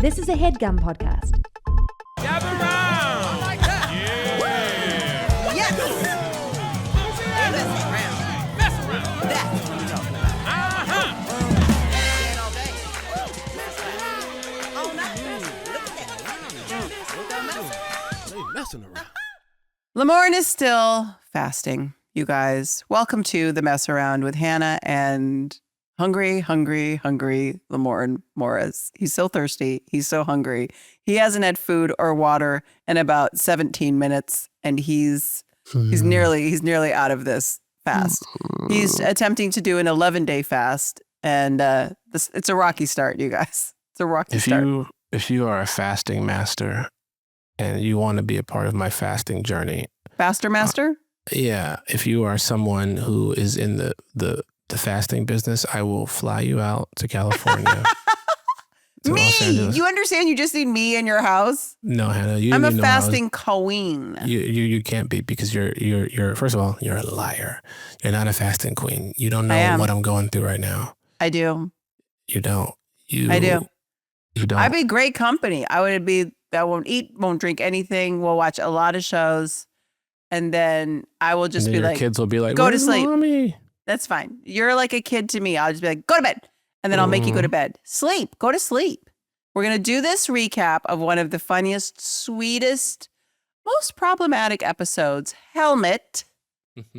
This is a HeadGum podcast. Gather round! I like that! Yeah! Yes! Mess around. Mess around! That's what we're talking about. Uh-huh! Stand all day. Mess around. All night. Look at that. Look at mess. They messing around. Lamorne is still fasting, you guys. Welcome to the mess around with Hannah and hungry Lamorne Morris. He's so thirsty. He's so hungry. He hasn't had food or water in about 17 minutes, and he's nearly out of this fast. He's attempting to do an 11-day fast, and it's a rocky start, you guys. It's a rocky start. If you are a fasting master and you want to be a part of my fasting journey. Faster master? Yeah. If you are someone who is in the fasting business, I will fly you out to California. to Me? Los Angeles. You understand you just need me in your house? No, Hannah. I'm a fasting queen. You can't be, because you're first of all, you're a liar. You're not a fasting queen. You don't know what I'm going through right now. I do. You don't. I do. You don't. I'd be great company. I won't eat, won't drink anything. We'll watch a lot of shows. And then I will just and be your like, kids will be like, go to "Where's sleep. Mommy?" That's fine. You're like a kid to me. I'll just be like, go to bed. And then I'll make you go to bed. Sleep. Go to sleep. We're going to do this recap of one of the funniest, sweetest, most problematic episodes, Helmet,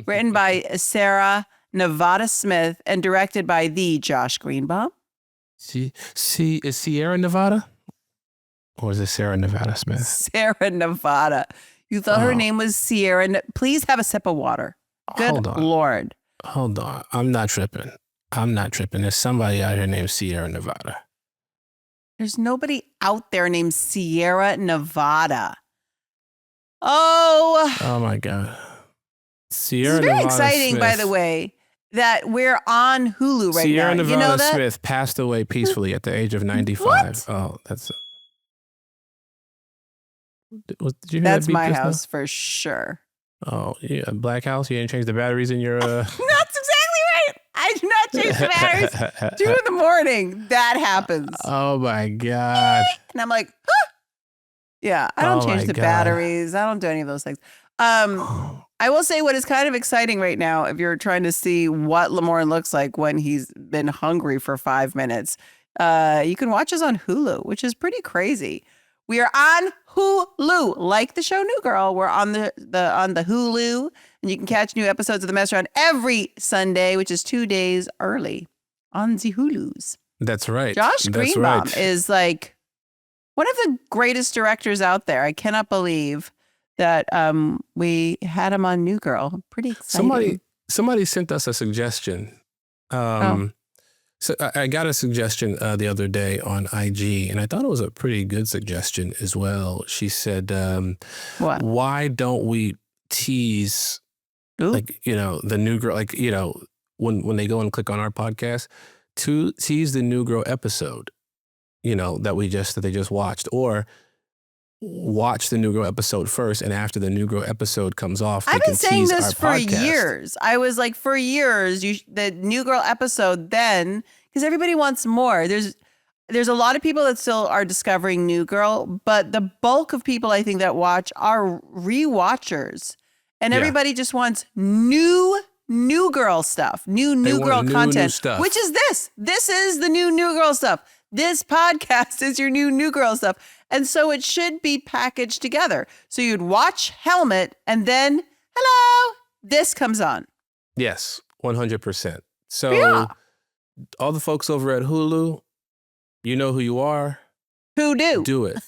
written by Sarah Nevada Smith and directed by the Josh Greenbaum. See, is Sierra Nevada? Or is it Sarah Nevada Smith? Sarah Nevada. You thought her name was Sierra. Please have a sip of water. Good Hold on. Lord. Hold on. I'm not tripping. There's somebody out here named Sierra Nevada. There's nobody out there named Sierra Nevada. Oh my God. Sierra It's very Nevada exciting, Smith. by the way, that we're on Hulu right Sierra now. Nevada You know that? Smith passed away peacefully at the age of 95. What? Oh, that's... Did you hear That's that beep my just now? house for sure. Oh, yeah, Black House? You didn't change the batteries in your... That's exactly right. I do not change the batteries. 2 in the morning, that happens. Oh, my God. And I'm like, huh? Yeah, I don't Oh change my the God. batteries. I don't do any of those things. I will say what is kind of exciting right now, if you're trying to see what Lamorne looks like when he's been hungry for 5 minutes, you can watch us on Hulu, which is pretty crazy. We are on Hulu, like the show New Girl. We're on the Hulu, and you can catch new episodes of The Mess Around every Sunday, which is 2 days early on the Hulus. That's right. Josh That's Greenbaum right. is like one of the greatest directors out there. I cannot believe that we had him on New Girl. Pretty exciting. Somebody sent us a suggestion. So I got a suggestion the other day on IG, and I thought it was a pretty good suggestion as well. She said, What? why don't we tease, Ooh. the New Girl, when they go and click on our podcast, to tease the New Girl episode, that they just watched, or watch the New Girl episode first, and after the New Girl episode comes off, I've been saying this for podcast. years. I was like, for years, the New Girl episode then, because everybody wants more. There's a lot of people that still are discovering New Girl, but the bulk of people I think that watch are rewatchers. And Yeah. everybody just wants new Girl stuff, new Girl content, new stuff. which is this. This is the new Girl stuff. This podcast is your new Girl stuff. And so it should be packaged together. So you'd watch Helmet and then, hello, this comes on. Yes, 100%. So Yeah. all the folks over at Hulu, you know who you are. Who do? Do it.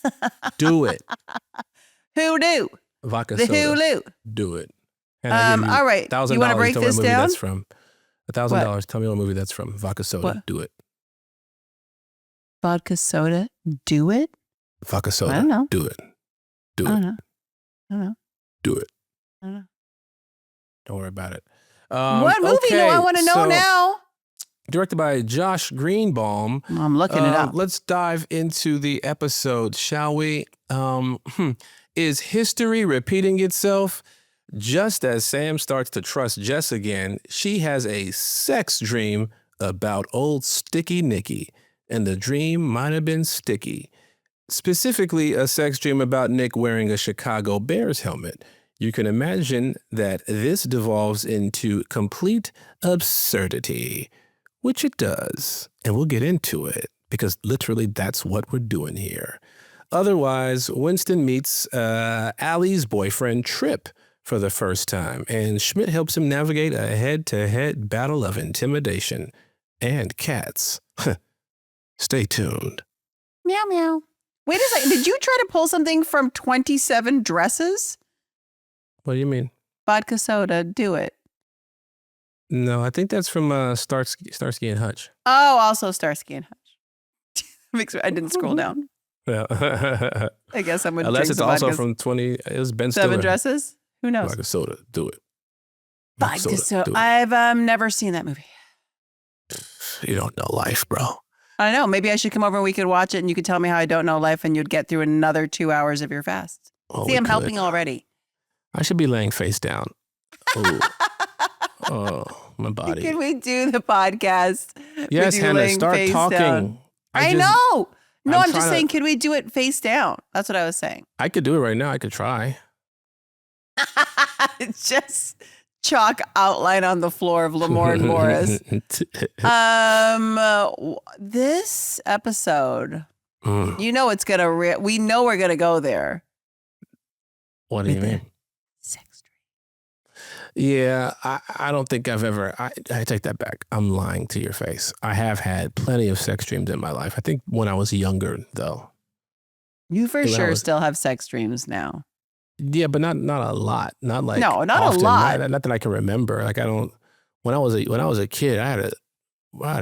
Do it. Who do? Vodka The soda. Hulu. Do it. And I give you All right. $1,000. You want to break tell me this what movie down? that's from. $1,000. Tell me what movie that's from. Vodka soda. What? Do it. Vodka soda. Do it? Vodka soda. I don't know. Do it. Do I it. don't know. Do it. I don't know. Don't worry about it. What movie do I want to know now? Directed by Josh Greenbaum. I'm looking it up. Let's dive into the episode, shall we? Is history repeating itself? Just as Sam starts to trust Jess again, she has a sex dream about old Sticky Nicky, and the dream might have been sticky. specifically a sex dream about Nick wearing a Chicago Bears helmet. You can imagine that this devolves into complete absurdity, which it does. And we'll get into it because literally that's what we're doing here. Otherwise, Winston meets Allie's boyfriend, Trip, for the first time, and Schmidt helps him navigate a head-to-head battle of intimidation and cats. Stay tuned. Meow, meow. Wait a second. Did you try to pull something from 27 Dresses? What do you mean? Vodka soda, do it. No, I think that's from Starsky and Hutch. Oh, also Starsky and Hutch. I didn't scroll down. Yeah. I guess I'm going to Unless drink it's some also vodka. from 20, it was Ben Stiller. 7 Dresses? Who knows? Vodka soda, do it. Vodka soda. do it. I've never seen that movie. You don't know life, bro. I don't know. Maybe I should come over and we could watch it and you could tell me how I don't know life and you'd get through another 2 hours of your fast. Oh, See, we I'm could. helping already. I should be laying face down. Ooh. Oh, my body. Can we do the podcast? Yes, with you Hannah, laying start face talking. down? I just- know. No, I'm I'm just trying to- saying, can we do it face down? That's what I was saying. I could do it right now. I could try. It's just chalk outline on the floor of Lamorne Morris. This episode, you know it's gonna. We know we're gonna go there. What do you mean? Sex dream. Yeah, I don't think I've ever. I take that back. I'm lying to your face. I have had plenty of sex dreams in my life. I think when I was younger, though. You for When I sure was- still have sex dreams now. Yeah, but not a lot. Not like No, not often. a lot. Not that I can remember. Like I don't. When I was a kid, I had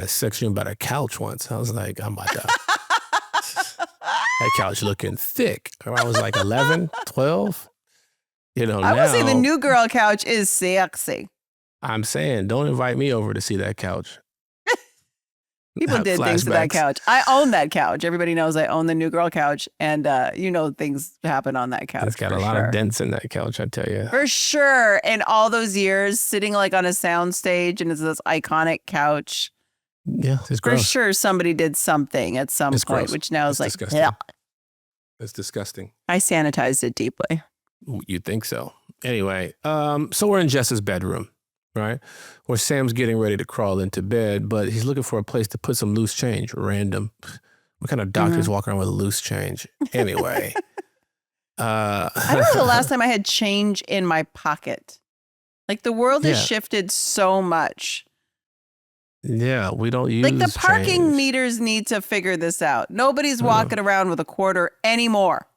a sex dream about a couch once. I was like, I'm about to. That couch looking thick. I was like 11, 12. You know, I would say the now, new girl couch is sexy. I'm saying, don't invite me over to see that couch. People did things to that Flashbacks. couch. I own that couch. Everybody knows I own the new girl couch. And, things happen on that couch. It's got for a lot sure. of dents in that couch, I tell you. For sure. And all those years sitting like on a sound stage and it's this iconic couch. Yeah, it's For gross. sure somebody did something at some It's point, gross. which now is It's like, disgusting. yeah. It's disgusting. I sanitized it deeply. You think so? Anyway, so we're in Jess's bedroom, right? Where Sam's getting ready to crawl into bed, but he's looking for a place to put some loose change. Random. What kind of doctor's walking around with loose change? Anyway. I don't know the last time I had change in my pocket. Like the world has Yeah. shifted so much. Yeah, we don't use Like the parking change. meters need to figure this out. Nobody's walking around with a quarter anymore.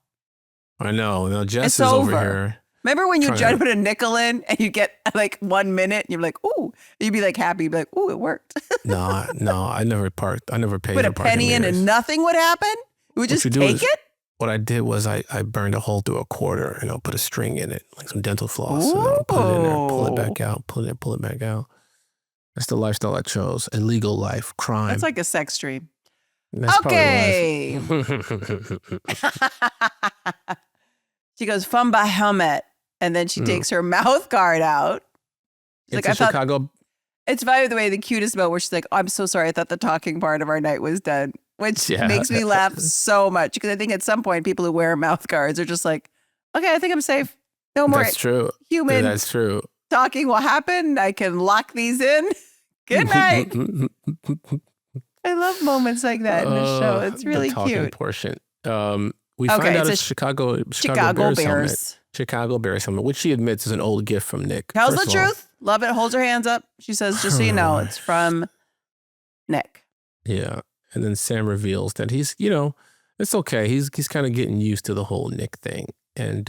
I know. Now Jess It's is over over. here. Remember when you Trying tried to- to put a nickel in and you get like 1 minute and you're like, ooh, you'd be like happy. You'd be like, ooh, it worked. No, I never parked. I never paid Put for a parking penny in meters. and nothing would happen? We would What just you do take is- it? What I did was I burned a hole through a quarter and I'll put a string in it, like some dental floss, and then put it in there, pull it back out, pull it back out. That's the lifestyle I chose. Illegal life, crime. That's like a sex dream. That's Okay. probably life. She goes, fun by helmet. And then she takes her mouth guard out. She's It's like, a I thought Chicago. it's by the way the cutest moment where she's like, oh, I'm so sorry. I thought the talking part of our night was done, which Yeah. makes me laugh so much because I think at some point people who wear mouth guards are just like, okay, I think I'm safe. No more That's true. human That's true. talking will happen. I can lock these in. Good night. I love moments like that in the show. It's really the talking cute. portion. We Okay, find out it's it's a Chicago Chicago Bears helmet. Bears. Chicago Bears helmet, which she admits is an old gift from Nick. Tells First the of all, truth. Love it. Holds her hands up. She says, just so you know, it's from Nick. Yeah. And then Sam reveals that he's, it's okay. He's kind of getting used to the whole Nick thing. And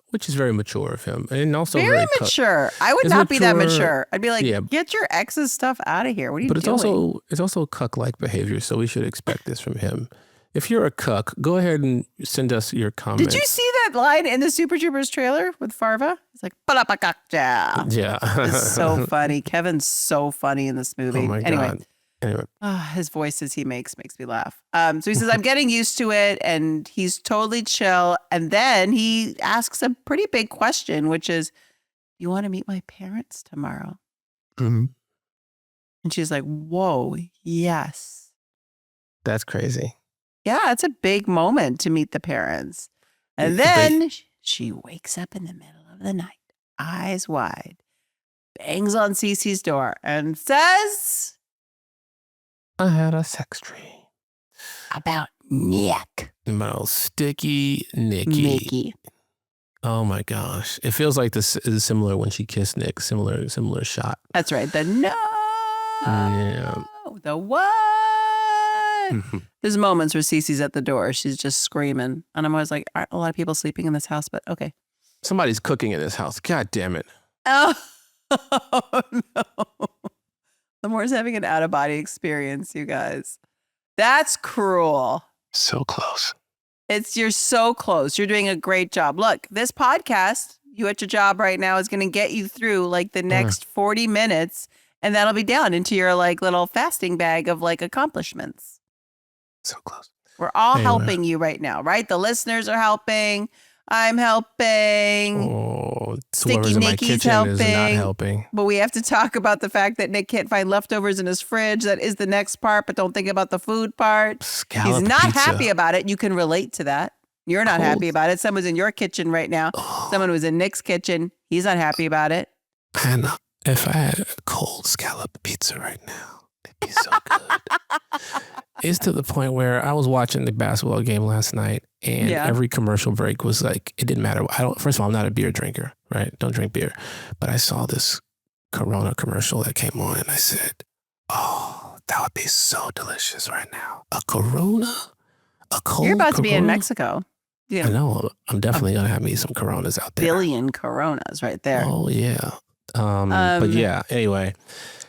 which is very mature of him. And also Very very mature. I would It's not be that mature. mature. I'd be like, Yeah. get your ex's stuff out of here. What are you But doing? it's also cuck-like behavior, so we should expect this from him. If you're a cuck, go ahead and send us your comments. Did you see that line in the Super Troopers trailer with Farva? It's like, "Palapakakja." Yeah. It's so funny. Kevin's so funny in this movie. Oh my Anyway, God. Anyway. his voices he makes me laugh. So he says, I'm getting used to it. And he's totally chill. And then he asks a pretty big question, which is, you want to meet my parents tomorrow? Mhm. And she's like, whoa, yes. That's crazy. Yeah, it's a big moment to meet the parents. And then she wakes up in the middle of the night, eyes wide, bangs on Cece's door and says, I had a sex dream about Nick. about sticky Nicky. Oh my gosh. It feels like this is similar when she kissed Nick. Similar shot. That's right. The no. Yeah. The what? There's moments where Cece's at the door. She's just screaming. And I'm always like, aren't a lot of people sleeping in this house? But okay. Somebody's cooking in this house. God damn it. Oh, no. Lamore's having an out-of-body experience, you guys. That's cruel. So close. You're so close. You're doing a great job. Look, this podcast, you at your job right now, is going to get you through like the next 40 minutes, and that'll be down into your like little fasting bag of like accomplishments. So close. We're all helping you right now, right? The listeners are helping. I'm helping. Oh, Sticky whoever's in my Nicky's kitchen is not helping. helping. But we have to talk about the fact that Nick can't find leftovers in his fridge. That is the next part, but don't think about the food part. Scallop He's not pizza. happy about it. You can relate to that. You're not happy about it. Someone's in your kitchen right now. Someone was in Nick's kitchen. He's not happy about it. Hannah, if I had a cold scallop pizza right now, it'd be so good. It's to the point where I was watching the basketball game last night, and every commercial break was like, it didn't matter. First of all, I'm not a beer drinker, right? Don't drink beer. But I saw this Corona commercial that came on, and I said, oh, that would be so delicious right now. A Corona? A cold You're about to Corona? be in Mexico. I know. I'm definitely going to have me some Coronas out there. Billion Coronas right there. Oh, yeah. But yeah, anyway.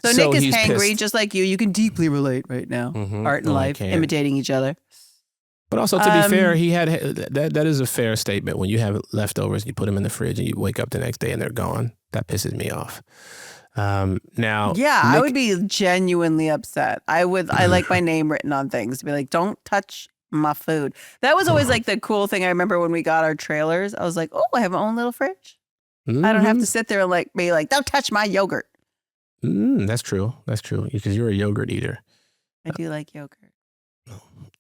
So Nick is he's hangry, pissed. just like you. You can deeply relate right now. Art and life, imitating each other. But also, to be fair, he had that is a fair statement. When you have leftovers, you put them in the fridge, and you wake up the next day and they're gone. That pisses me off. Now, Yeah, I Nick- would be genuinely upset. I like my name written on things to be like, don't touch my food. That was always like the cool thing. I remember when we got our trailers, I was like, oh, I have my own little fridge. I don't have to sit there and like be like, don't touch my yogurt. That's true. That's true. Because you're a yogurt eater. I do like yogurt.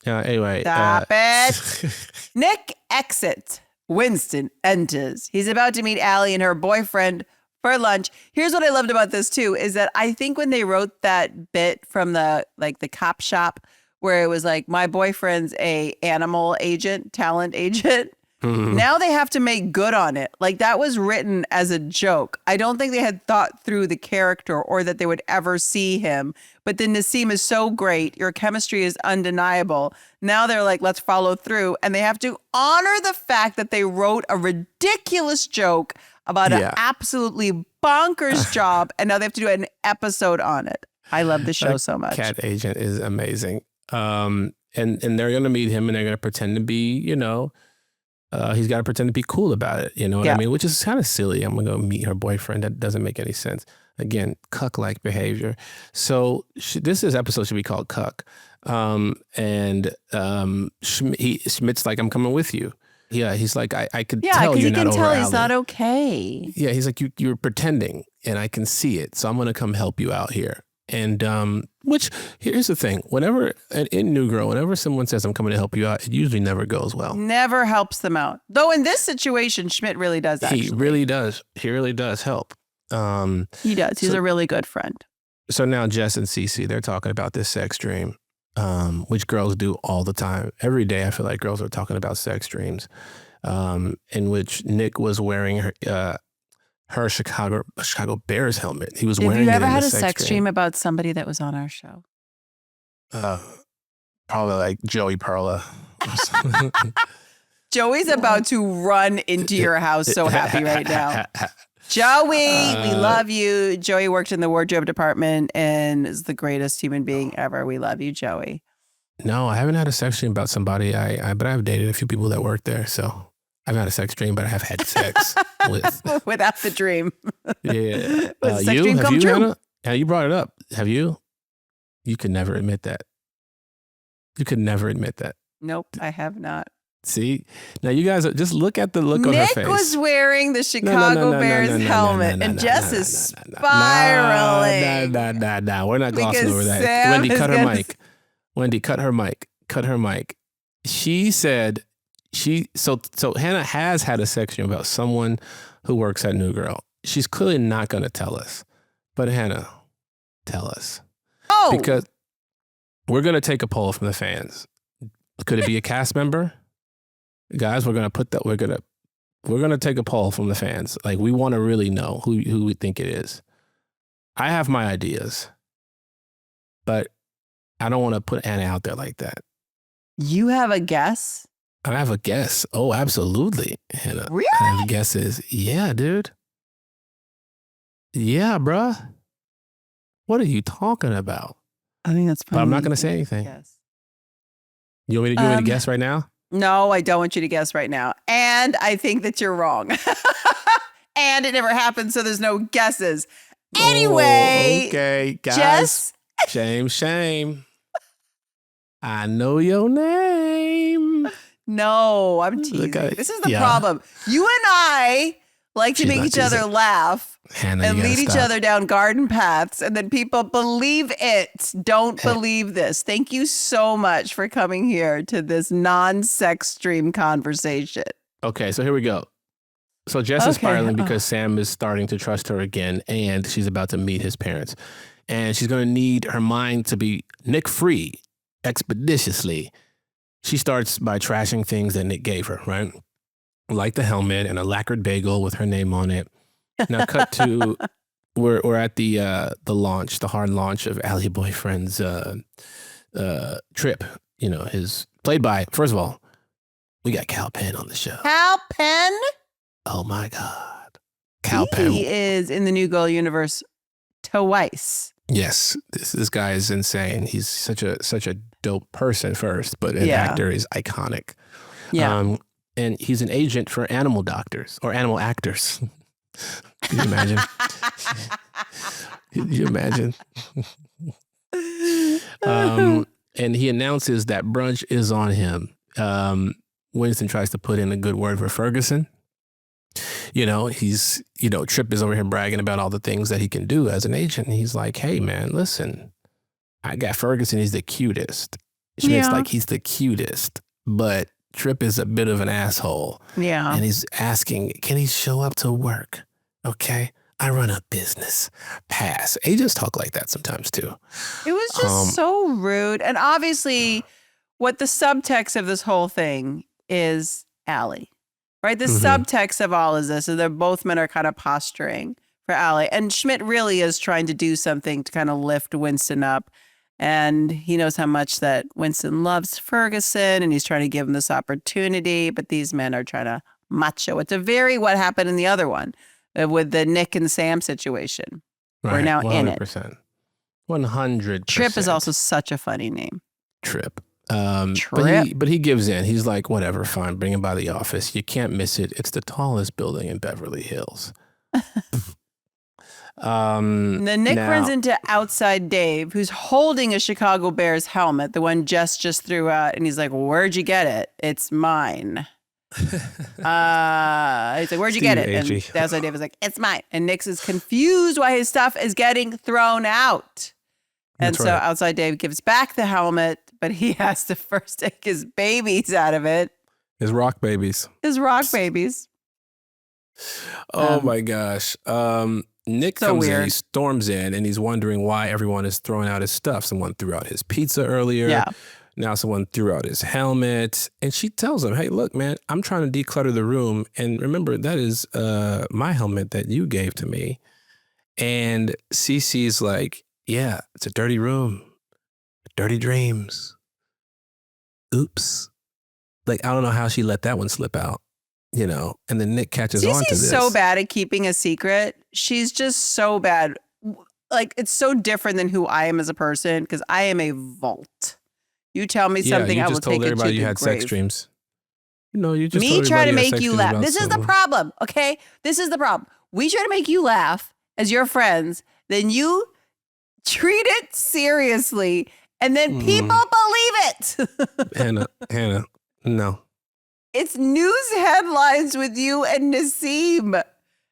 Anyway. Stop it. Nick exits. Winston enters. He's about to meet Allie and her boyfriend for lunch. Here's what I loved about this too, is that I think when they wrote that bit from the cop shop where it was like, my boyfriend's a animal agent, talent agent. Now they have to make good on it. Like that was written as a joke. I don't think they had thought through the character or that they would ever see him. But then Nassim is so great. Your chemistry is undeniable. Now they're like, let's follow through. And they have to honor the fact that they wrote a ridiculous joke about an absolutely bonkers job. And now they have to do an episode on it. I love the show so much. Cat agent is amazing. And they're going to meet him and they're going to pretend to be, he's got to pretend to be cool about it. You know what I mean? Which is kind of silly. I'm going to go meet her boyfriend. That doesn't make any sense. Again, cuck-like behavior. So this episode should be called Cuck. Schmidt's like, I'm coming with you. Yeah, he's like, I could tell you're not over tell Allie. he's not okay. Yeah, he's like, you're pretending and I can see it. So I'm going to come help you out here. And which, here's the thing. Whenever, in New Girl, whenever someone says I'm coming to help you out, it usually never goes well. Never helps them out. Though in this situation, Schmidt really does actually. He really does. He really does help. He does. He's a really good friend. So now Jess and Cece, they're talking about this sex dream, which girls do all the time. Every day I feel like girls are talking about sex dreams, in which Nick was wearing her Chicago Bears helmet. He was wearing it. Have you ever in had the a sex dream about somebody that was on our show? Probably like Joey Perla. Joey's about to run into your house so happy right now. Joey, we love you. Joey worked in the wardrobe department and is the greatest human being ever. We love you, Joey. No, I haven't had a sex dream about somebody. But I've dated a few people that work there. So I've had a sex dream, but I have had sex with. Without the dream. Yeah. Sex dream come true. Hannah? Yeah, you brought it up. Have you? You could never admit that. You could never admit that. Nope, I have not. See? Now you guys, just look at the look on her face. Nick was wearing the Chicago Bears helmet and Jess is spiraling. Nah. We're not glossing Because over that. Sam Wendy, is cut her gonna- mic. Wendy, cut her mic. Cut her mic. she said so Hannah has had a sex dream about someone who works at New Girl. She's clearly not going to tell us, but Hannah, tell us. Oh, Because we're going to take a poll from the fans. Could it be a cast member? Guys, we're going to take a poll from the fans. Like, we want to really know who we think it is. I have my ideas, but I don't want to put Hannah out there like that. you have a guess? I have a guess. Oh, absolutely, Hannah. Really? I have guesses. Yeah, dude. Yeah, bruh. What are you talking about? I think that's funny. But I'm not going to say anything. Yes. You want me to guess right now? No, I don't want you to guess right now. And I think that you're wrong. And it never happened, so there's no guesses. Anyway, Oh, okay, guys. Jess, Shame. I know your name. no, I'm teasing. This is the problem. You and I like to She's make not each other teasing. laugh Hannah, and you gotta lead each stop. other down garden paths, and then people believe it. Don't believe this. Thank you so much for coming here to this non-sex stream conversation. Okay, so here we go. So Jess is Okay. spiraling because Sam is starting to trust her again, and she's about to meet his parents. And she's going to need her mind to be Nick-free expeditiously. She starts by trashing things that Nick gave her, right? Like the helmet and a lacquered bagel with her name on it. Now cut to, we're at the launch, the hard launch of Allie Boyfriend's trip. You know, his played by, first of all, we got Cal Penn on the show. Hal Penn? Oh my God. Cal Penn. He is in the New Girl universe twice. Yes, this guy is insane. He's such a dope person first, but an actor is iconic. Yeah. And he's an agent for animal doctors or animal actors. Can you imagine? Can you imagine? And he announces that brunch is on him. Winston tries to put in a good word for Ferguson. You know, Tripp is over here bragging about all the things that he can do as an agent. And he's like, hey, man, listen, I got Ferguson. He's the cutest. Schmidt's like, he's the cutest. But Tripp is a bit of an asshole. Yeah. And he's asking, can he show up to work? Okay. I run a business. Pass. Agents talk like that sometimes, too. It was just so rude. And obviously, what the subtext of this whole thing is Allie. Right? The subtext of all is this. So they're both men are kind of posturing for Allie. And Schmidt really is trying to do something to kind of lift Winston up. And he knows how much that Winston loves Ferguson and he's trying to give him this opportunity. But these men are trying to macho. It's a very what happened in the other one with the Nick and Sam situation. Right. We're now 100%. in it. 100%. Tripp is also such a funny name. Tripp. Tripp. But he gives in. He's like, whatever, fine, bring him by the office. You can't miss it. It's the tallest building in Beverly Hills. And then Nick runs into outside Dave, who's holding a Chicago Bears helmet, the one Jess just threw out, and he's like, "Where'd you get it? It's mine." He's like, "Where'd you get it?" And the outside Dave is like, "It's mine." And Nick is confused why his stuff is getting thrown out. And That's so right. outside Dave gives back the helmet, but he has to first take his babies out of it. His rock babies. His rock babies. Oh my gosh. Nick so comes in, weird. he storms in, and he's wondering why everyone is throwing out his stuff. Someone threw out his pizza earlier. Yeah. Now someone threw out his helmet. And she tells him, hey, look, man, I'm trying to declutter the room. And remember, that is my helmet that you gave to me. And Cece's like, yeah, it's a dirty room. Dirty dreams. Oops. Like, I don't know how she let that one slip out. You know, and then Nick catches on to this. Cece's so bad at keeping a secret. She's just so bad. Like, it's so different than who I am as a person because I am a vault. You tell me something, I will take it to the grave. You just told everybody you had sex dreams. No, you just Me told try to everybody you had make sex you dreams laugh. about This is the someone. problem, okay? This is the problem. We try to make you laugh as your friends. Then you treat it seriously. And then people believe it. Hannah, no. It's news headlines with you and Nassim.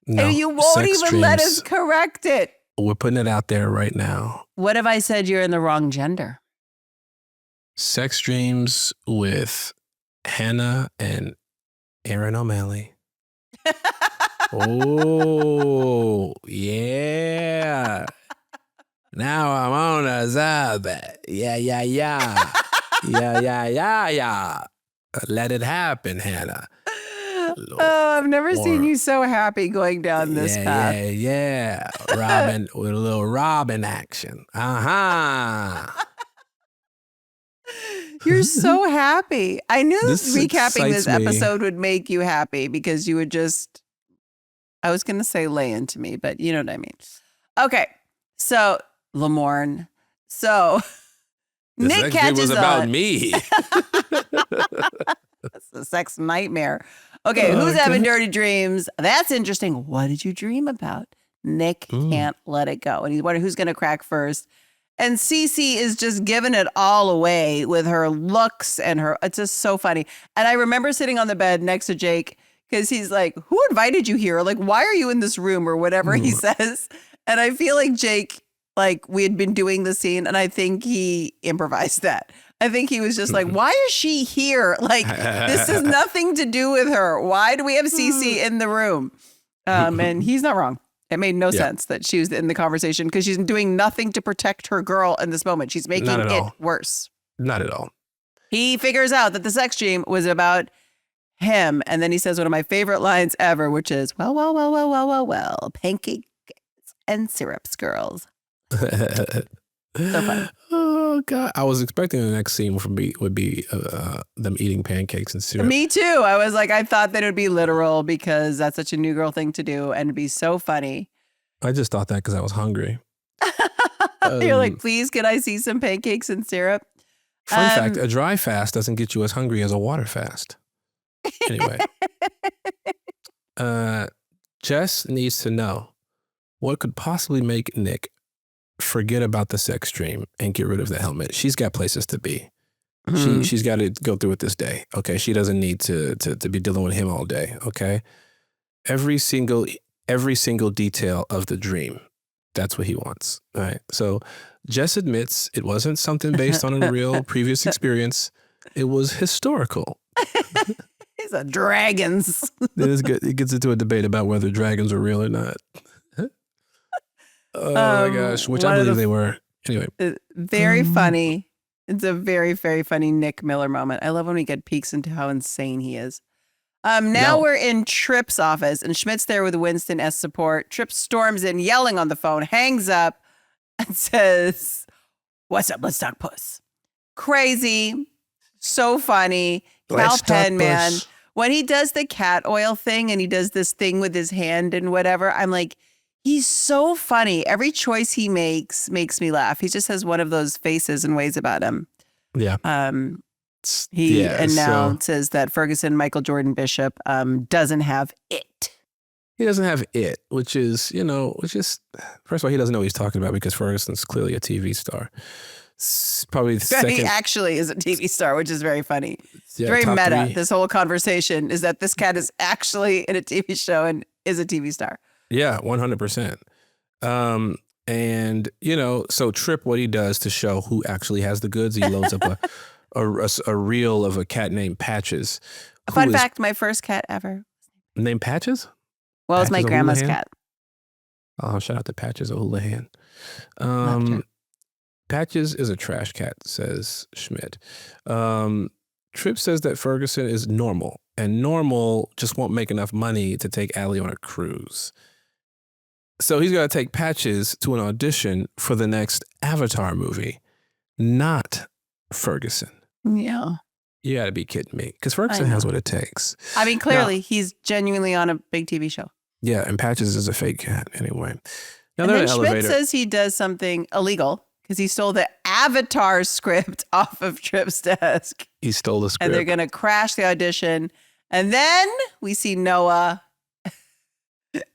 No. And you won't Sex even let dreams. us correct it. We're putting it out there right now. What if I said you're in the wrong gender? Sex dreams with Hannah and Aaron O'Malley. Oh, yeah. Now I'm on a zombie. Yeah. Yeah. Let it happen, Hannah. Oh, I've never seen Or- you so happy going down this path. Yeah. Robin with a little Robin action. You're so happy. I knew This recapping this excites me. episode would make you happy because you would just, I was going to say lay into me, but you know what I mean. Okay. So, Lamorne. So, This Nick next thing catches was about on. me. That's a sex nightmare. Okay, who's having dirty dreams? That's interesting. What did you dream about? Nick can't let it go. And he's wondering who's going to crack first. And Cece is just giving it all away with her looks and her, it's just so funny. And I remember sitting on the bed next to Jake because he's like, who invited you here? Like, why are you in this room or whatever he says? And I feel like Jake, like we had been doing the scene and I think he improvised that. I think he was just like, why is she here? Like, this has nothing to do with her. Why do we have Cece in the room? And he's not wrong. It made no sense that she was in the conversation because she's doing nothing to protect her girl in this moment. She's making it worse. Not at all. He figures out that the sex dream was about him. And then he says one of my favorite lines ever, which is, well, pancakes and syrups, girls. So fun. Oh God! I was expecting the next scene would be them eating pancakes and syrup. Me too. I was like, I thought that it would be literal because that's such a new girl thing to do and it'd be so funny. I just thought that because I was hungry. You're like, please, can I see some pancakes and syrup? Fun fact: a dry fast doesn't get you as hungry as a water fast. Anyway, Jess needs to know what could possibly make Nick forget about the sex dream and get rid of the helmet. She's got places to be. She's got to go through it this day. Okay, she doesn't need to be dealing with him all day. Okay, every single detail of the dream. That's what he wants. All right. So Jess admits it wasn't something based on a real previous experience. It was historical. These are dragons. It is good. It gets into a debate about whether dragons are real or not. Oh my gosh, which I believe they were. Anyway. Very funny. It's a very, very funny Nick Miller moment. I love when we get peeks into how insane he is. Now we're in Tripp's office and Schmidt's there with Winston as support. Tripp storms in, yelling on the phone, hangs up and says, "What's up? Let's talk puss." Crazy. So funny. Cal Penn, man. When he does the cat oil thing and he does this thing with his hand and whatever, I'm like, he's so funny. Every choice he makes me laugh. He just has one of those faces and ways about him. Yeah. He announces that Ferguson Michael Jordan Bishop doesn't have it. He doesn't have it, which is first of all, he doesn't know what he's talking about because Ferguson's clearly a TV star. Probably the second. He actually is a TV star, which is very funny. Yeah, very meta. 3. This whole conversation is that this cat is actually in a TV show and is a TV star. Yeah, 100%. And so Tripp, what he does to show who actually has the goods, he loads up a reel of a cat named Patches. Fun fact: my first cat ever. Named Patches? Well, it's my Patches grandma's O'Houlihan? cat. Oh, shout out to Patches O'Houlihan. Loved her. Patches is a trash cat, says Schmidt. Tripp says that Ferguson is normal, and normal just won't make enough money to take Allie on a cruise. So he's got to take Patches to an audition for the next Avatar movie, not Ferguson. Yeah. You got to be kidding me, because Ferguson has what it takes. I mean, clearly, he's genuinely on a big TV show. Yeah, and Patches is a fake cat anyway. Now And they're then in an Schmidt elevator. says he does something illegal because he stole the Avatar script off of Tripp's desk. He stole the script. And they're going to crash the audition. And then we see Noah,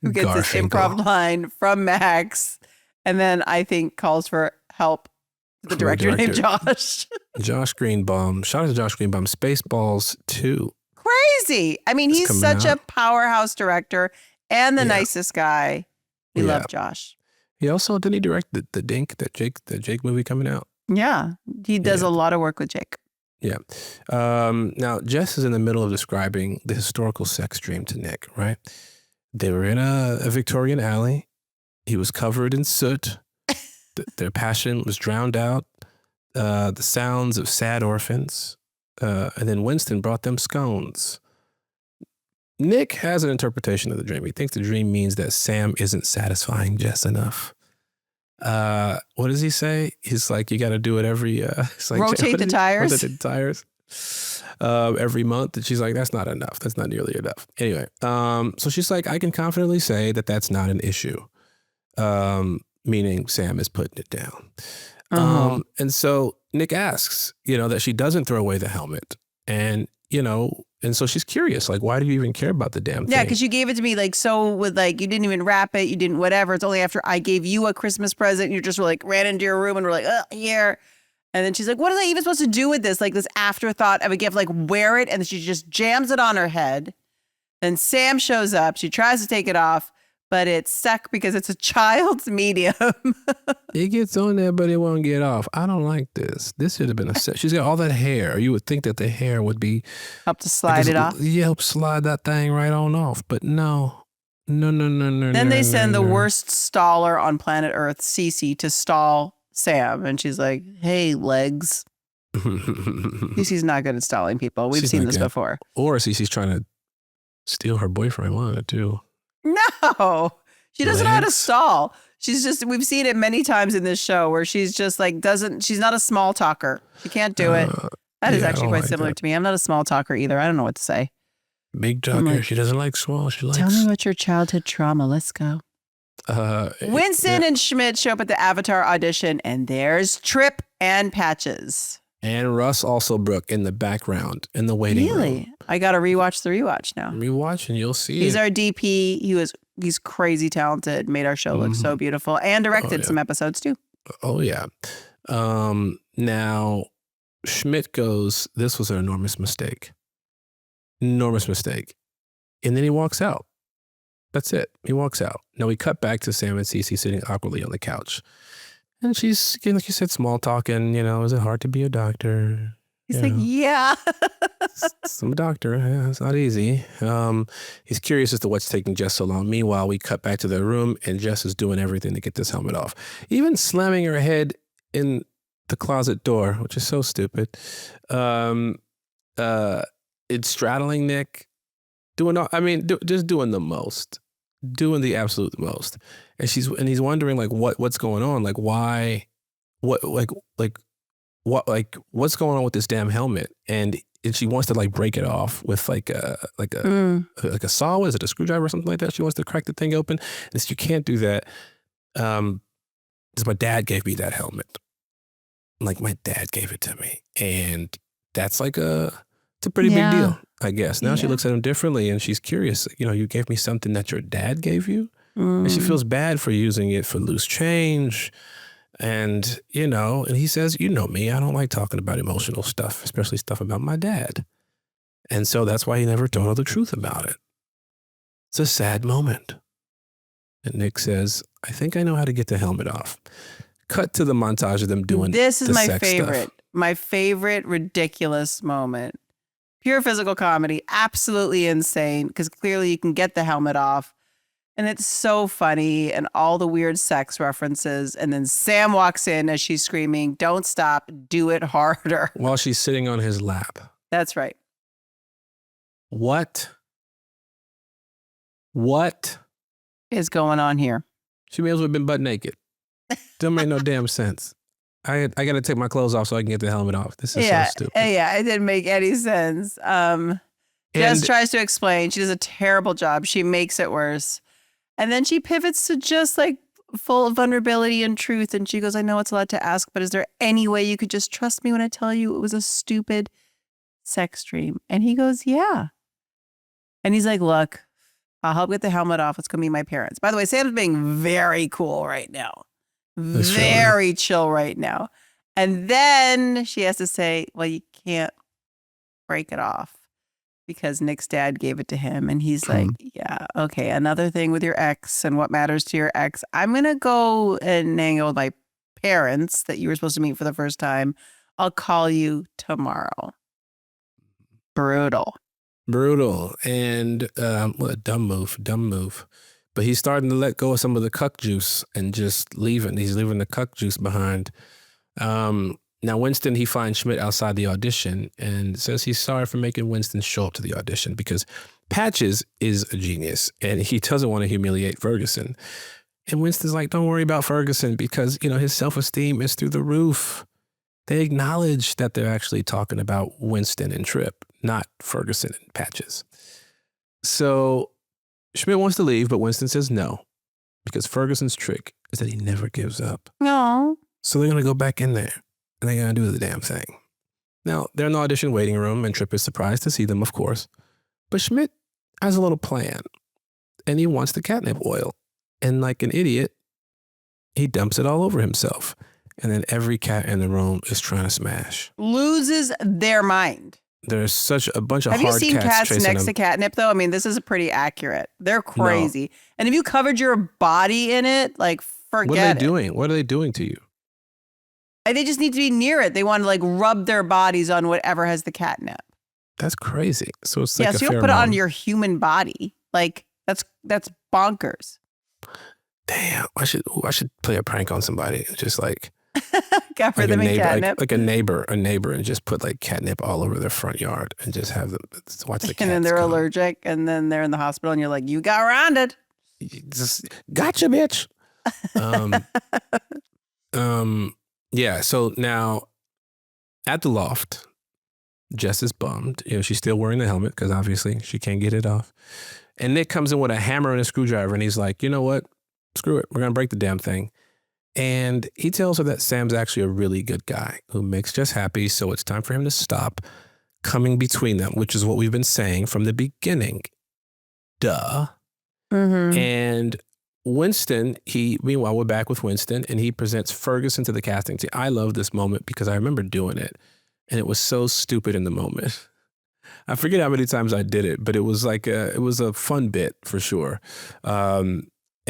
who gets this Garfinkel. improv line from Max. And then I think calls for help to the From the director named director. Josh. Josh Greenbaum. Shout out to Josh Greenbaum. Spaceballs 2. Crazy. I mean, It's he's coming such out. a powerhouse director and the Yeah. nicest guy. We Yeah. love Josh. He also, didn't he direct the Jake movie coming out? Yeah. He does Yeah. a lot of work with Jake. Yeah. Now, Jess is in the middle of describing the historical sex dream to Nick, right? They were in a Victorian alley. He was covered in soot. Their passion was drowned out. The sounds of sad orphans. And then Winston brought them scones. Nick has an interpretation of the dream. He thinks the dream means that Sam isn't satisfying Jess enough. What does he say? He's like, you got to do it every. It's like, Rotate the tires. Rotate the tires. Every month, and she's like, that's not enough. That's not nearly enough. Anyway, so she's like, I can confidently say that that's not an issue. Meaning Sam is putting it down. And so Nick asks, that she doesn't throw away the helmet, and and so she's curious, like, why do you even care about the damn thing? Yeah, because you gave it to me you didn't even wrap it, you didn't whatever. It's only after I gave you a Christmas present, you just were like ran into your room and were like, here. And then she's like, what is I even supposed to do with this? Like this afterthought of a gift, like wear it. And she just jams it on her head. Then Sam shows up. She tries to take it off, but it's stuck because it's a child's medium. It gets on there, but it won't get off. I don't like this. This should have been a set. She's got all that hair. You would think that the hair would be Help to slide it off. Yeah, help slide that thing right on off. But no. Then they send the worst staller on planet Earth, Cece, to stall Sam. And she's like, hey, legs. Cece's not good at stalling people. We've seen this before. Or Cece's trying to steal her boyfriend. One of the two. No, she doesn't know how to stall. We've seen it many times in this show where she's just like, she's not a small talker. She can't do it. That is actually quite similar to me. I'm not a small talker either. I don't know what to say. Big talker. She doesn't like small. She likes. Tell me about your childhood trauma. Let's go. Winston and Schmidt show up at the Avatar audition, and there's Trip and Patches. And Russ Alsobrook in the background in the waiting room. Really? I got to rewatch the rewatch now. Rewatch and you'll see He's our DP. He's crazy talented. Made our show look so beautiful and directed some episodes too. Oh yeah. Now Schmidt goes, this was an enormous mistake. Enormous mistake. And then he walks out. That's it. He walks out. Now we cut back to Sam and Cece sitting awkwardly on the couch. And she's, like you said, small talking, is it hard to be a doctor? He's like, yeah. I'm a doctor. Yeah, it's not easy. He's curious as to what's taking Jess so long. Meanwhile, we cut back to their room and Jess is doing everything to get this helmet off. Even slamming her head in the closet door, which is so stupid. It's straddling Nick. Just doing the most. Doing the absolute most. And he's wondering like what's going on? Like why what's going on with this damn helmet? And she wants to like break it off with like a saw. Is it a screwdriver or something like that? She wants to crack the thing open. And so you can't do that. Because my dad gave me that helmet. Like my dad gave it to me. And that's like it's a pretty big deal, I guess. Now she looks at him differently and she's curious. You gave me something that your dad gave you? And she feels bad for using it for loose change. And, and he says, you know me, I don't like talking about emotional stuff, especially stuff about my dad. And so that's why he never told her the truth about it. It's a sad moment. And Nick says, I think I know how to get the helmet off. Cut to the montage of them doing this is the my sex favorite. stuff. My favorite ridiculous moment. Pure physical comedy, absolutely insane, because clearly you can get the helmet off. And it's so funny and all the weird sex references. And then Sam walks in as she's screaming, don't stop, do it harder. While she's sitting on his lap. That's right. What is going on here? She may as well have been butt naked. Don't make no damn sense. I got to take my clothes off so I can get the helmet off. This is so stupid. Yeah, it didn't make any sense. Jess tries to explain. She does a terrible job. She makes it worse. And then she pivots to just like full of vulnerability and truth. And she goes, I know it's a lot to ask, but is there any way you could just trust me when I tell you it was a stupid sex dream? And he goes, yeah. And he's like, look, I'll help get the helmet off. It's going to be my parents. By the way, Sam's being very cool right now. Very chill right now. And then she has to say, well, you can't break it off because Nick's dad gave it to him. And he's like, yeah, okay, another thing with your ex and what matters to your ex. I'm going to go and hang out with my parents that you were supposed to meet for the first time I'll call you tomorrow. Brutal. And what a dumb move. But he's starting to let go of some of the cuck juice and just leaving. He's leaving the cuck juice behind. Now, Winston, he finds Schmidt outside the audition and says he's sorry for making Winston show up to the audition because Patches is a genius and he doesn't want to humiliate Ferguson. And Winston's like, don't worry about Ferguson because, his self-esteem is through the roof. They acknowledge that they're actually talking about Winston and Tripp, not Ferguson and Patches. So Schmidt wants to leave, but Winston says no because Ferguson's trick is that he never gives up. No. So they're going to go back in there and they're going to do the damn thing. Now, they're in the audition waiting room and Tripp is surprised to see them, of course. But Schmidt has a little plan and he wants the catnip oil. And like an idiot, he dumps it all over himself. And then every cat in the room is trying to smash. Loses their mind. There's such a bunch of Have you hard seen cats chasing next them. to catnip, though? I mean, this is pretty accurate. They're crazy. And if you covered your body in it, like, forget What are they it. doing? What are they doing to you? They just need to be near it. They want to, like, rub their bodies on whatever has the catnip. That's crazy. So it's like Yeah, a so you don't put it pheromone. on your human body. Like, that's bonkers. Damn, I should play a prank on somebody. Just like Cover them in catnip. like a neighbor, and just put like catnip all over their front yard and just have them watch the cats. And then they're come. allergic, and then they're in the hospital, and you're like, you got rounded. Just gotcha, bitch. Yeah. So now at the loft, Jess is bummed. She's still wearing the helmet because obviously she can't get it off. And Nick comes in with a hammer and a screwdriver, and he's like, you know what? Screw it. We're gonna break the damn thing. And he tells her that Sam's actually a really good guy who makes Jess happy. So it's time for him to stop coming between them, which is what we've been saying from the beginning. Duh. Mm-hmm. And Winston, meanwhile, we're back with Winston and he presents Ferguson to the casting team. I love this moment because I remember doing it and it was so stupid in the moment. I forget how many times I did it, but it was like it was a fun bit for sure.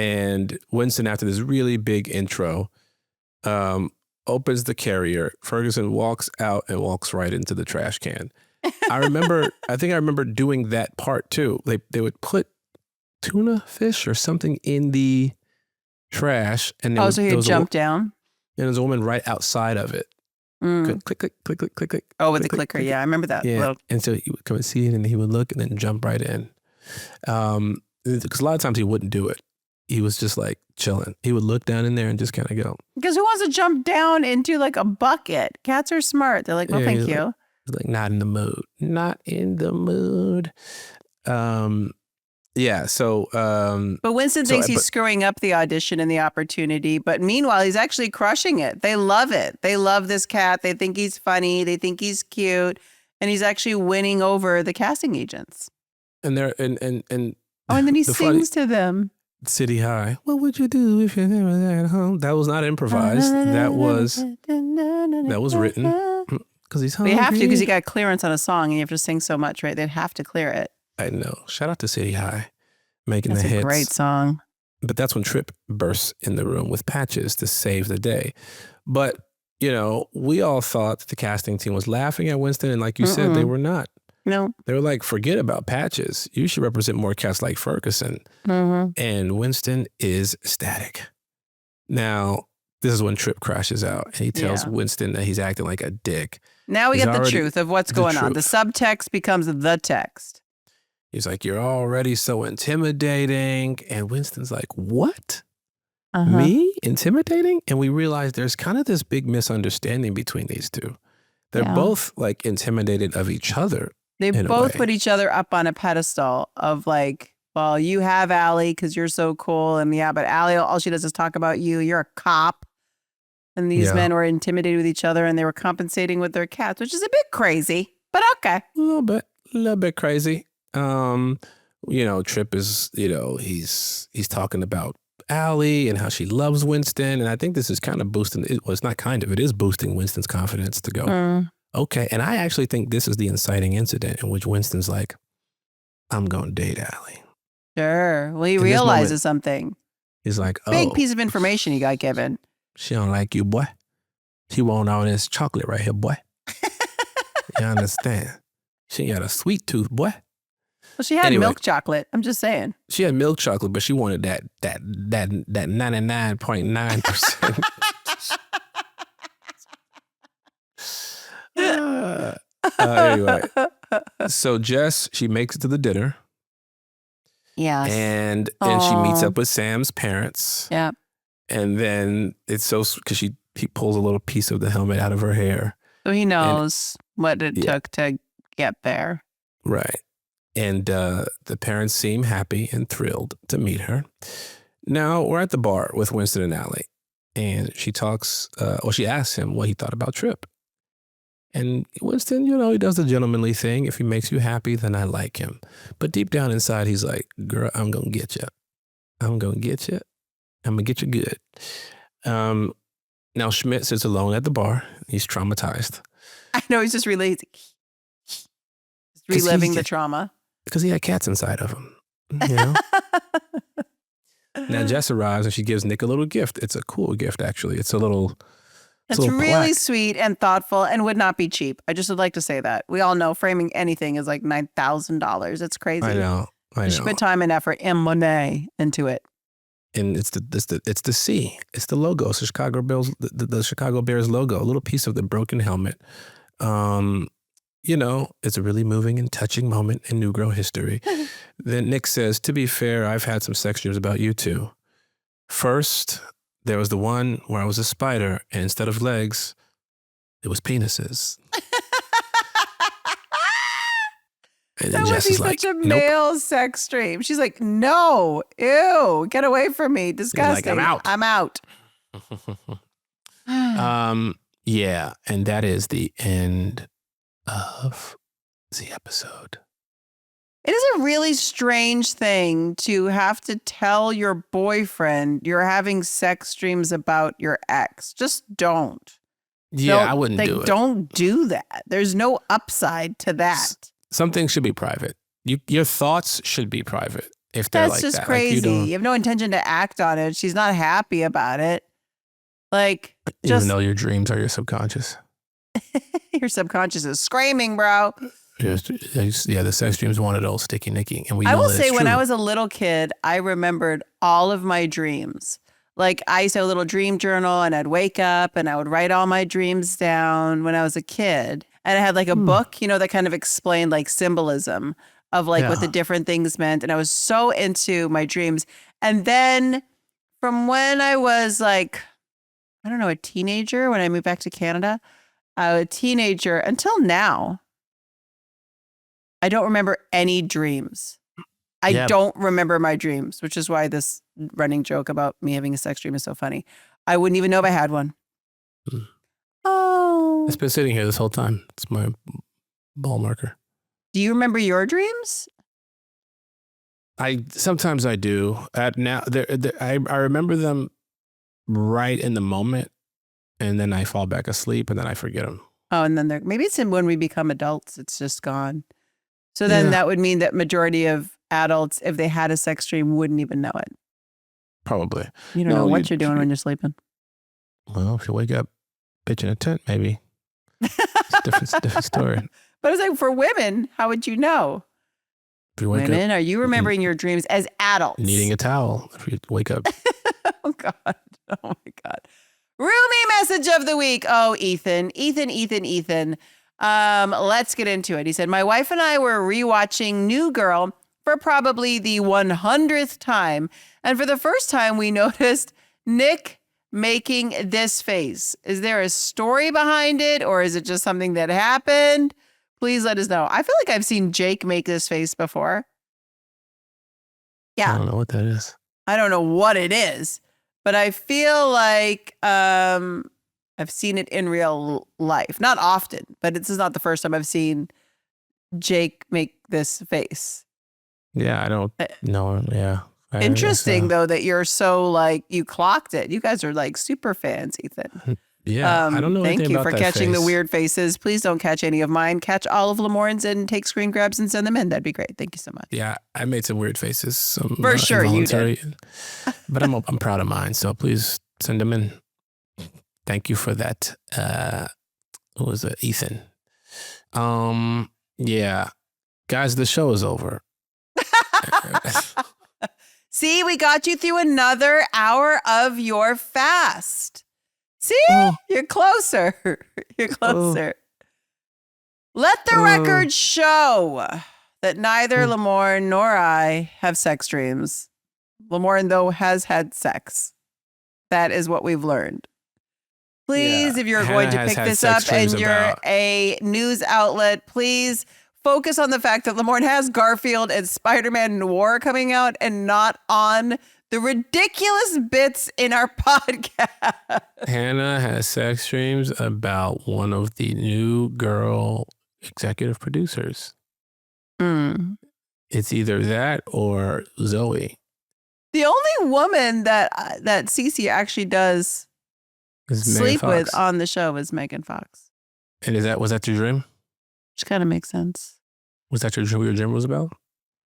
And Winston, after this really big intro, opens the carrier. Ferguson walks out and walks right into the trash can. I think I remember doing that part too. They would put tuna fish or something in the trash. And So he jumped down? And there's a woman right outside of it. Mm. Click, click, click, click, click, click. Oh, with click, the click, clicker. click. Yeah, I remember that. Yeah. Well, And so he would come and see it and he would look and then jump right in. Because a lot of times he wouldn't do it. He was just like chilling. He would look down in there and just kind of go. because who wants to jump down into like a bucket? Cats are smart. They're like, well, Yeah, thank he's you. He's like, not in the mood. Not in the mood. Yeah. So, But Winston thinks he's screwing up the audition and the opportunity. But meanwhile, he's actually crushing it. They love it. They love this cat. They think he's funny. They think he's cute. And he's actually winning over the casting agents. and they're, and Oh, and then he the sings to them. City High. What would you do if you're never at home? That was not improvised. That was written because he's hungry. They have to because you got clearance on a song and you have to sing so much, right? They'd have to clear it. I know. Shout out to City High, making That's the a hits. great song. But that's when Tripp bursts in the room with Patches to save the day. But, we all thought that the casting team was laughing at Winston. And like you said, they were not. No. They were like, forget about Patches. You should represent more cats like Ferguson. Mm-hmm. And Winston is ecstatic. Now, this is when Tripp crashes out. And he tells Winston that he's acting like a dick. Now we He's get the already- truth of what's going on. The subtext becomes the text. He's like, you're already so intimidating. And Winston's like, what? Uh-huh. Me? Intimidating? And we realize there's kind of this big misunderstanding between these two. They're both like intimidated of each other. They in a both way. put each other up on a pedestal of like, well, you have Allie because you're so cool. And but Allie, all she does is talk about you. You're a cop. And these men were intimidated with each other and they were compensating with their cats, which is a bit crazy, but okay. A little bit crazy. Tripp is, he's talking about Allie and how she loves Winston. And I think this is kind of boosting, it's not kind of, it is boosting Winston's confidence to go, okay. And I actually think this is the inciting incident in which Winston's like, I'm going to date Allie. Sure. Well, he In this realizes moment, something. He's like, oh. Big piece of information he got given. She don't like you, boy. She want all this chocolate right here, boy. You understand? She got a sweet tooth, boy. Well, she had Anyway. milk chocolate. I'm just saying. She had milk chocolate, but she wanted that 99.9%. Anyway, so Jess, she makes it to the dinner. Yes. And then she meets Aw. up with Sam's parents. Yeah. And then it's so, because he pulls a little piece of the helmet out of her hair. So he knows what it Yeah. took to get there. Right. And the parents seem happy and thrilled to meet her. Now we're at the bar with Winston and Allie. And she talks, she asks him what he thought about Trip. And Winston, he does the gentlemanly thing. If he makes you happy, then I like him. But deep down inside, he's like, girl, I'm going to get you. I'm going to get you. I'm going to get you good. Now Schmidt sits alone at the bar. He's traumatized. I know he's just reliving the trauma. Because he had cats inside of him. Now Jess arrives and she gives Nick a little gift. It's a cool gift, actually. It's a little... It's really sweet and thoughtful and would not be cheap. I just would like to say that. We all know framing anything is like $9,000. It's crazy. I know. She put time and effort and money into it. And it's the C. It's the logo. It's the Chicago Bears, the Chicago Bears logo. A little piece of the broken helmet. It's a really moving and touching moment in New Girl history. Then Nick says, to be fair, I've had some sex dreams about you too. First, there was the one where I was a spider, and instead of legs, it was penises. And That would Jess be is like, such a nope. male sex dream. She's like, no, ew, get away from me. Disgusting. I'm out. I'm out. Yeah, and that is the end of the episode. It is a really strange thing to have to tell your boyfriend you're having sex dreams about your ex. Just don't. Yeah, I wouldn't do it. Don't do that. There's no upside to that. Some things should be private. Your thoughts should be private if they're That's like just that. crazy. Like You have no intention to act on it. She's not happy about it. Like, even just though your dreams are your subconscious. your subconscious is screaming, bro. Yeah, the sex dream's one of those sticky nicky. And we I know will that say it's when true. I was a little kid, I remembered all of my dreams. Like I used to have a little dream journal and I'd wake up and I would write all my dreams down when I was a kid. And I had like a book, that kind of explained like symbolism of like what the different things meant. And I was so into my dreams. And then from when I was like, I don't know, a teenager, when I moved back to Canada, a teenager until now, I don't remember any dreams. I don't remember my dreams, which is why this running joke about me having a sex dream is so funny. I wouldn't even know if I had one. Oh. It's been sitting here this whole time. It's my ball marker. Do you remember your dreams? Sometimes I do. I remember them right in the moment, and then I fall back asleep, and then I forget them. Oh, and then maybe it's when we become adults, it's just gone. So then that would mean that majority of adults, if they had a sex dream, wouldn't even know it. Probably. You don't know what you're doing when you're sleeping. Well, if you wake up pitching a tent, maybe. It's a different story. But it's like for women, how would you know? If you wake Women, up are you remembering your dreams as adults? needing a towel, if you wake up. Oh, God. Oh, my God. Roomy message of the week. Oh, Ethan. Let's get into it. He said, my wife and I were rewatching New Girl for probably the 100th time. And for the first time, we noticed Nick making this face. Is there a story behind it, or is it just something that happened? Please let us know. I feel like I've seen Jake make this face before. Yeah. I don't know what that is. I don't know what it is, but I feel like I've seen it in real life. Not often, but this is not the first time I've seen Jake make this face. Yeah, I don't know. Yeah. Interesting, though, that you're so like, you clocked it. You guys are like super fans, Ethan. Yeah, I don't know Thank anything you about for that catching the face. weird faces. Please don't catch any of mine. Catch all of Lamorne's and take screen grabs and send them in. That'd be great. Thank you so much. Yeah, I made some weird faces. For sure you did. But I'm proud of mine, so please send them in. Thank you for that. Who was it? Ethan. Yeah. Guys, the show is over. See, we got you through another hour of your fast. See, you're closer. You're closer. Let the record show that neither Lamorne nor I have sex dreams. Lamorne, though, has had sex. That is what we've learned. Please, if you're going to pick this up and you're a news outlet, please focus on the fact that Lamorne has Garfield and Spider-Man Noir coming out and not on the ridiculous bits in our podcast. Hannah has sex dreams about one of the new girl executive producers. It's either that or Zoe. The only woman that Cece actually does sleep with on the show is Megan Fox. And was that your dream? Which kind of makes sense. Was that your dream was about?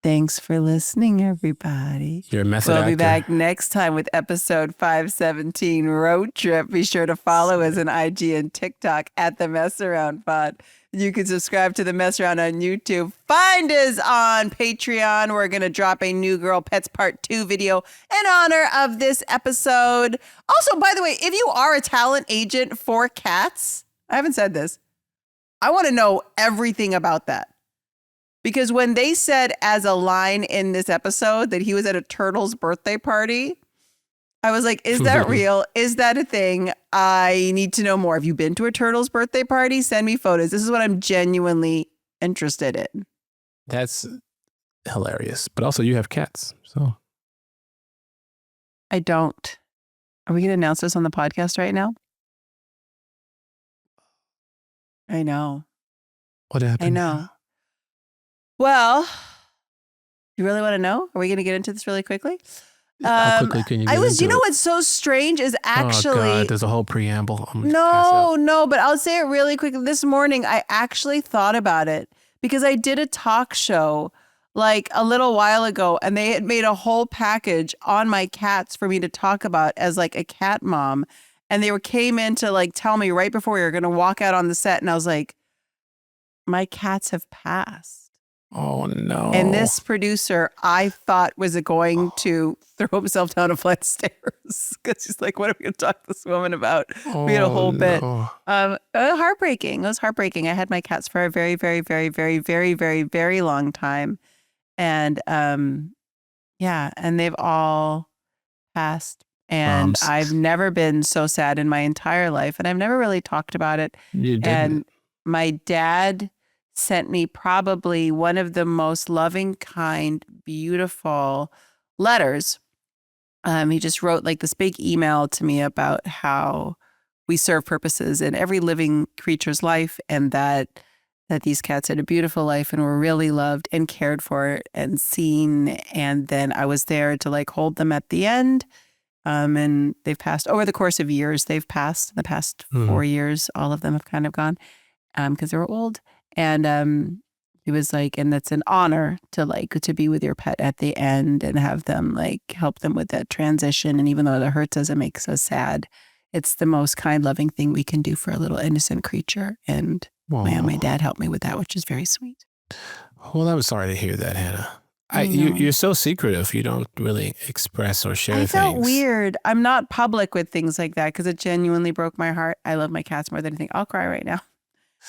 Thanks for listening, everybody. You're a method actor. We'll be back next time with episode 517, Road Trip. Be sure to follow us on IG and TikTok at The Mess Around Pod. You can subscribe to The Mess Around on YouTube. Find us on Patreon. We're going to drop a New Girl Pets Part 2 video in honor of this episode. Also, by the way, if you are a talent agent for cats, I haven't said this, I want to know everything about that. Because when they said as a line in this episode that he was at a turtle's birthday party, I was like, is that real? Is that a thing? I need to know more. Have you been to a turtle's birthday party? Send me photos. This is what I'm genuinely interested in. That's hilarious. But also you have cats, so. I don't. Are we going to announce this on the podcast right now? I know. What happened? I know. Well, you really want to know? Are we going to get into this really quickly? How quickly can you get into you know it? what's so strange is actually... Oh, God, there's a whole preamble. No, but I'll say it really quickly. This morning, I actually thought about it because I did a talk show like a little while ago and they had made a whole package on my cats for me to talk about as like a cat mom. And they came in to like tell me right before we were going to walk out on the set. And I was like, my cats have passed. Oh, no. And this producer, I thought, was going to throw himself down a flight of stairs because he's like, what are we going to talk to this woman about? We had a whole bit. Heartbreaking. It was heartbreaking. I had my cats for a very, very, very, very, very, very, very long time. And yeah, and they've all passed. And I've never been so sad in my entire life. And I've never really talked about it. You didn't. And my dad sent me probably one of the most loving, kind, beautiful letters. He just wrote like this big email to me about how we serve purposes in every living creature's life and that these cats had a beautiful life and were really loved and cared for and seen. And then I was there to like hold them at the end. And they've passed over the course of years. They've passed in the past 4 years. All of them have kind of gone because they were old. And he was like, and that's an honor to be with your pet at the end and have them like help them with that transition. And even though it hurts us, it makes us sad. It's the most kind, loving thing we can do for a little innocent creature. And my dad helped me with that, which is very sweet. Well, I'm sorry to hear that, Hannah. You're so secretive. You don't really express or share things. I felt weird. I'm not public with things like that because it genuinely broke my heart. I love my cats more than anything. I'll cry right now.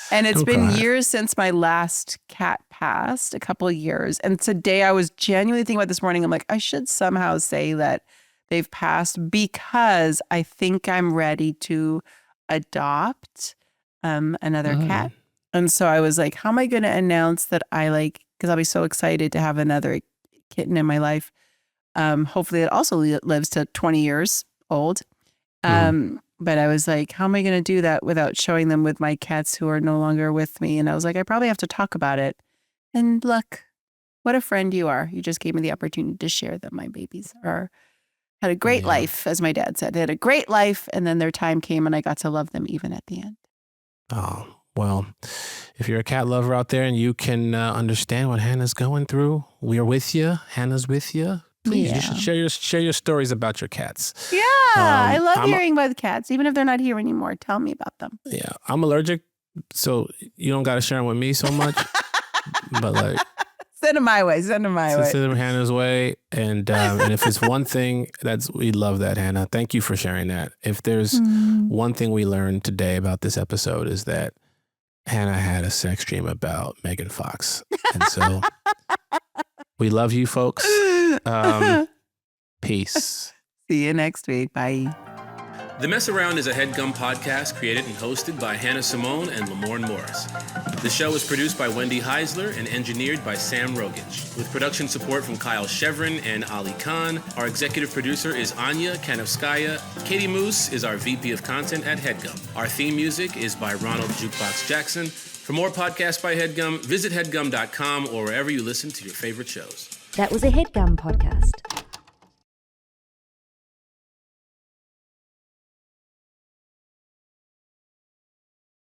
And it's been years since my last cat passed, a couple of years. And today I was genuinely thinking about this morning. I'm like, I should somehow say that they've passed because I think I'm ready to adopt another cat. And so I was like, how am I going to announce that because I'll be so excited to have another kitten in my life. Hopefully it also lives to 20 years old. But I was like, how am I going to do that without showing them with my cats who are no longer with me? And I was like, I probably have to talk about it. And look, what a friend you are. You just gave me the opportunity to share that my babies had a great life, as my dad said. They had a great life. And then their time came and I got to love them even at the end. Oh, well, if you're a cat lover out there and you can understand what Hannah's going through, we are with you. Hannah's with you. Please, Yeah. you should share your stories about your cats. Yeah, I love I'm- hearing about the cats, even if they're not here anymore. Tell me about them. Yeah, I'm allergic, so you don't got to share them with me so much. But like, Send them my way. Send them my way. send them Hannah's way, and if it's one thing, we love that, Hannah. Thank you for sharing that. If there's one thing we learned today about this episode is that Hannah had a sex dream about Megan Fox, and so we love you, folks. Peace. See you next week. Bye. The Mess Around is a HeadGum podcast created and hosted by Hannah Simone and Lamorne Morris. The show is produced by Wendy Heisler and engineered by Sam Rogich, with production support from Kyle Chevron and Ali Khan. Our executive producer is Anya Kanovskaya. Katie Moose is our VP of Content at HeadGum. Our theme music is by Ronald Jukebox Jackson. For more podcasts by HeadGum, visit headgum.com or wherever you listen to your favorite shows. That was a HeadGum podcast.